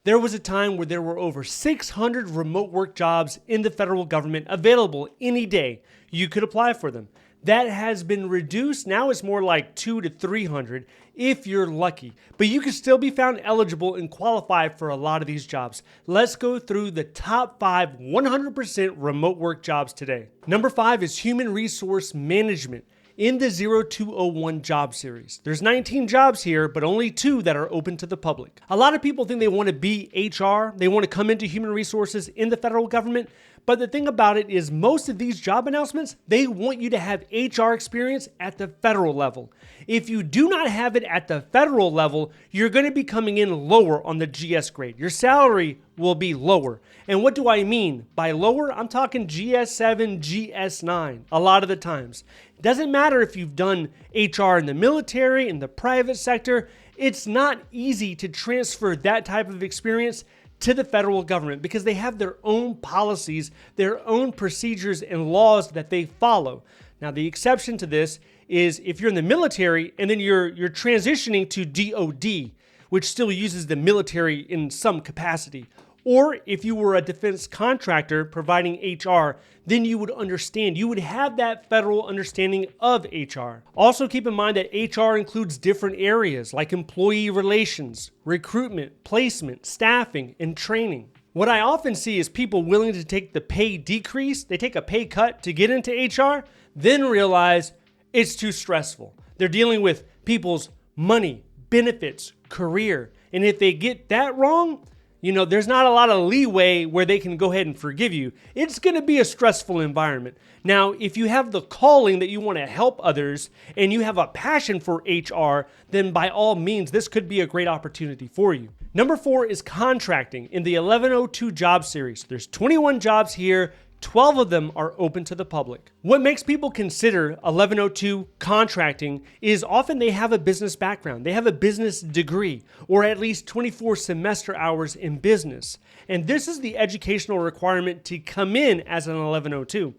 There was a time where there were over 600 remote work jobs in the federal government available any day. You could apply for them. That has been reduced. Now it's more like 200 to 300 if you're lucky. But you can still be found eligible and qualify for a lot of these jobs. Let's go through the top 5 100% remote work jobs today. Number 5 is human resource management in the 0201 job series. There's 19 jobs here, but only 2 that are open to the public. A lot of people think they want to be HR, they want to come into human resources in the federal government, but the thing about it is most of these job announcements, they want you to have HR experience at the federal level. If you do not have it at the federal level, you're going to be coming in lower on the GS grade. Your salary will be lower. And what do I mean by lower? I'm talking GS7, GS9 a lot of the times. It doesn't matter if you've done HR in the military, in the private sector. It's not easy to transfer that type of experience to the federal government because they have their own policies, their own procedures and laws that they follow. Now, the exception to this is if you're in the military and then you're transitioning to DOD, which still uses the military in some capacity. Or if you were a defense contractor providing HR, then you would understand. You would have that federal understanding of HR. Also keep in mind that HR includes different areas like employee relations, recruitment, placement, staffing, and training. What I often see is people willing to take the pay decrease, they take a pay cut to get into HR, then realize it's too stressful. They're dealing with people's money, benefits, career, and if they get that wrong, there's not a lot of leeway where they can go ahead and forgive you. It's going to be a stressful environment. Now, if you have the calling that you want to help others and you have a passion for HR, then by all means, this could be a great opportunity for you. Number 4 is contracting in the 1102 job series. There's 21 jobs here. 12 of them are open to the public. What makes people consider 1102 contracting is often they have a business background. They have a business degree or at least 24 semester hours in business. And this is the educational requirement to come in as an 1102.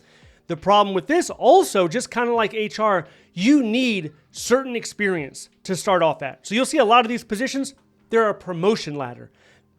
The problem with this also, just kind of like HR, you need certain experience to start off at. So you'll see a lot of these positions, they're a promotion ladder.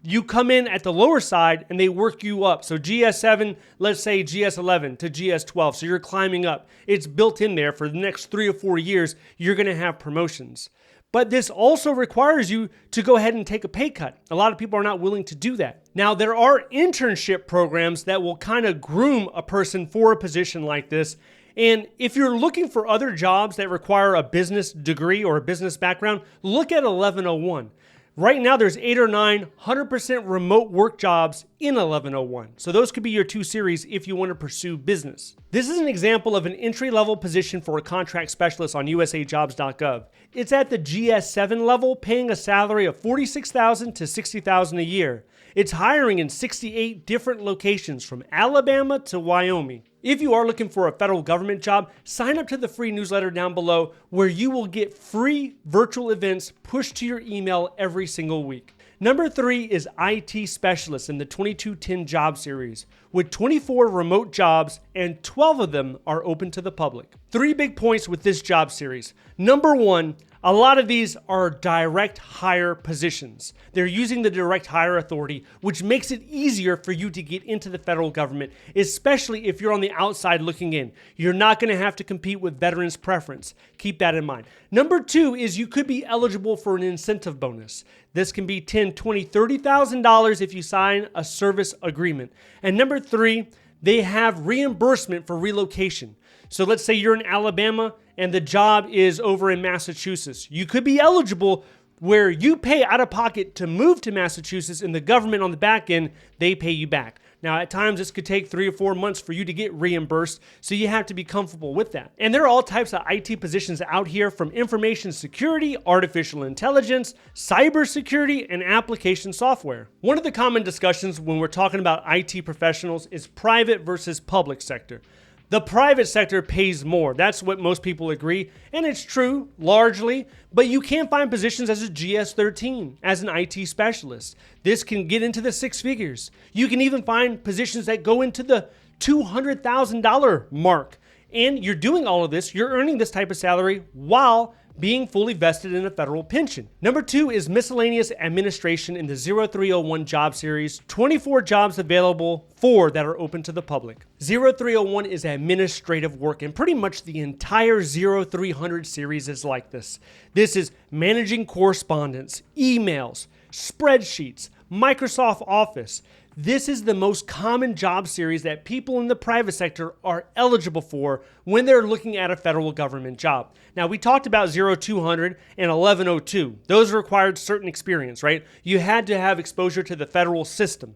You come in at the lower side and they work you up. So GS7, let's say GS11 to GS12. So you're climbing up. It's built in there for the next 3 or 4 years. You're going to have promotions. But this also requires you to go ahead and take a pay cut. A lot of people are not willing to do that. Now, there are internship programs that will kind of groom a person for a position like this. And if you're looking for other jobs that require a business degree or a business background, look at 1101. Right now, there's 8 or 9 100% remote work jobs in 1101. So those could be your 2 series if you want to pursue business. This is an example of an entry-level position for a contract specialist on USAJobs.gov. It's at the GS7 level, paying a salary of $46,000 to $60,000 a year. It's hiring in 68 different locations from Alabama to Wyoming. If you are looking for a federal government job, sign up to the free newsletter down below where you will get free virtual events pushed to your email every single week. Number 3 is IT specialist in the 2210 job series with 24 remote jobs and 12 of them are open to the public. 3 big points with this job series. Number 1, a lot of these are direct hire positions. They're using the direct hire authority, which makes it easier for you to get into the federal government, especially if you're on the outside looking in. You're not going to have to compete with veterans preference. Keep that in mind. Number 2 is you could be eligible for an incentive bonus. This can be $10,000, $20,000, $30,000 if you sign a service agreement. And number 3, they have reimbursement for relocation. So let's say you're in Alabama and the job is over in Massachusetts. You could be eligible where you pay out of pocket to move to Massachusetts and the government on the back end, they pay you back. Now, at times, this could take 3 or 4 months for you to get reimbursed, so you have to be comfortable with that. And there are all types of IT positions out here from information security, artificial intelligence, cybersecurity, and application software. One of the common discussions when we're talking about IT professionals is private versus public sector. The private sector pays more. That's what most people agree. And it's true, largely. But you can find positions as a GS13, as an IT specialist. This can get into the 6 figures. You can even find positions that go into the $200,000 mark. And you're doing all of this, you're earning this type of salary while being fully vested in a federal pension. Number 2 is miscellaneous administration in the 0301 job series, 24 jobs available, 4 that are open to the public. 0301 is administrative work, and pretty much the entire 0300 series is like this. This is managing correspondence, emails, spreadsheets, Microsoft Office. This is the most common job series that people in the private sector are eligible for when they're looking at a federal government job. Now, we talked about 0200 and 1102. Those required certain experience, right? You had to have exposure to the federal system.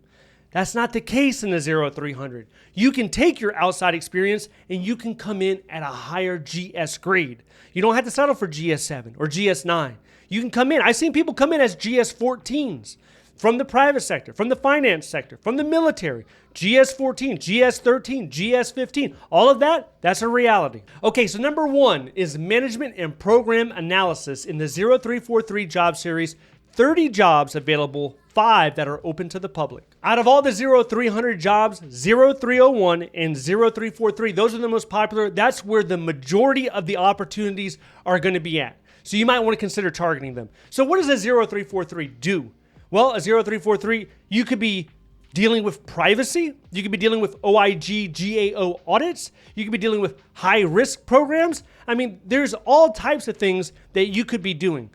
That's not the case in the 0300. You can take your outside experience and you can come in at a higher GS grade. You don't have to settle for GS7 or GS9. You can come in. I've seen people come in as GS14s. From the private sector, from the finance sector, from the military, GS14, GS13, GS15, all of that, that's a reality. Okay, so number 1 is management and program analysis in the 0343 job series, 30 jobs available, 5 that are open to the public. Out of all the 0300 jobs, 0301 and 0343, those are the most popular. That's where the majority of the opportunities are going to be at. So you might want to consider targeting them. So what does a 0343 do? Well, a 0343, you could be dealing with privacy. You could be dealing with OIG, GAO audits. You could be dealing with high-risk programs. I mean, there's all types of things that you could be doing.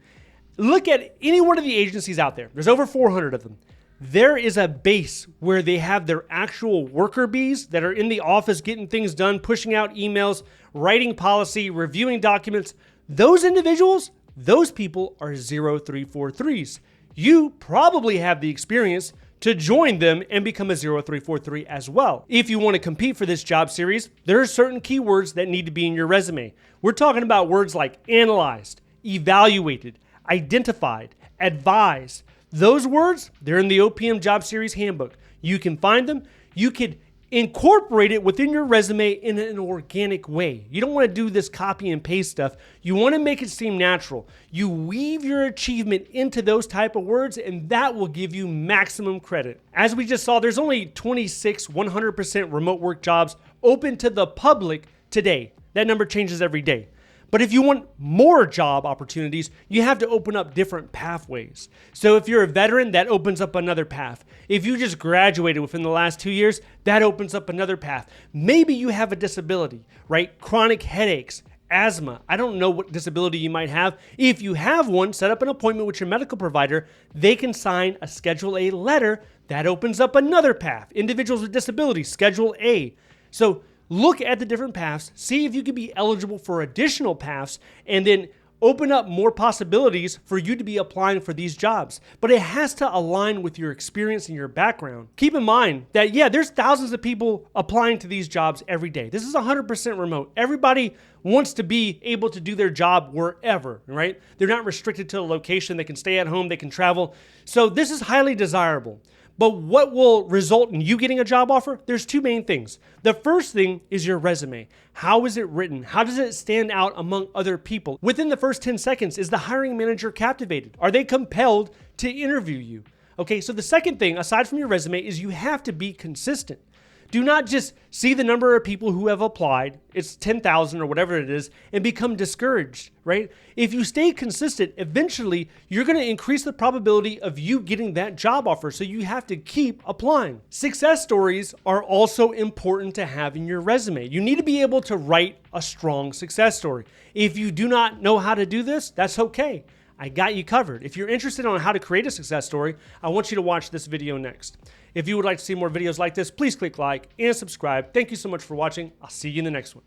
Look at any one of the agencies out there. There's over 400 of them. There is a base where they have their actual worker bees that are in the office getting things done, pushing out emails, writing policy, reviewing documents. Those individuals, those people are 0343s. You probably have the experience to join them and become a 0343 as well. If you want to compete for this job series, there are certain keywords that need to be in your resume. We're talking about words like analyzed, evaluated, identified, advised. Those words, they're in the OPM job series handbook. You can find them. You could incorporate it within your resume in an organic way. You don't want to do this copy and paste stuff. You want to make it seem natural. You weave your achievement into those type of words, and that will give you maximum credit. As we just saw, there's only 26 100% remote work jobs open to the public today. That number changes every day. But if you want more job opportunities, you have to open up different pathways. So if you're a veteran, that opens up another path. If you just graduated within the last 2 years, that opens up another path. Maybe you have a disability, right? Chronic headaches, asthma. I don't know what disability you might have. If you have one, set up an appointment with your medical provider. They can sign a Schedule A letter. That opens up another path. Individuals with disabilities, Schedule A. So look at the different paths, see if you could be eligible for additional paths, and then open up more possibilities for you to be applying for these jobs. But it has to align with your experience and your background. Keep in mind that, yeah, there's thousands of people applying to these jobs every day. This is 100% remote. Everybody wants to be able to do their job wherever, right? They're not restricted to a location. They can stay at home. They can travel. So this is highly desirable. But what will result in you getting a job offer? There's 2 main things. The first thing is your resume. How is it written? How does it stand out among other people? Within the first 10 seconds, is the hiring manager captivated? Are they compelled to interview you? Okay, so the second thing, aside from your resume, is you have to be consistent. Do not just see the number of people who have applied, it's 10,000 or whatever it is, and become discouraged, right? If you stay consistent, eventually you're going to increase the probability of you getting that job offer, so you have to keep applying. Success stories are also important to have in your resume. You need to be able to write a strong success story. If you do not know how to do this, that's okay. I got you covered. If you're interested on how to create a success story, I want you to watch this video next. If you would like to see more videos like this, please click like and subscribe. Thank you so much for watching. I'll see you in the next one.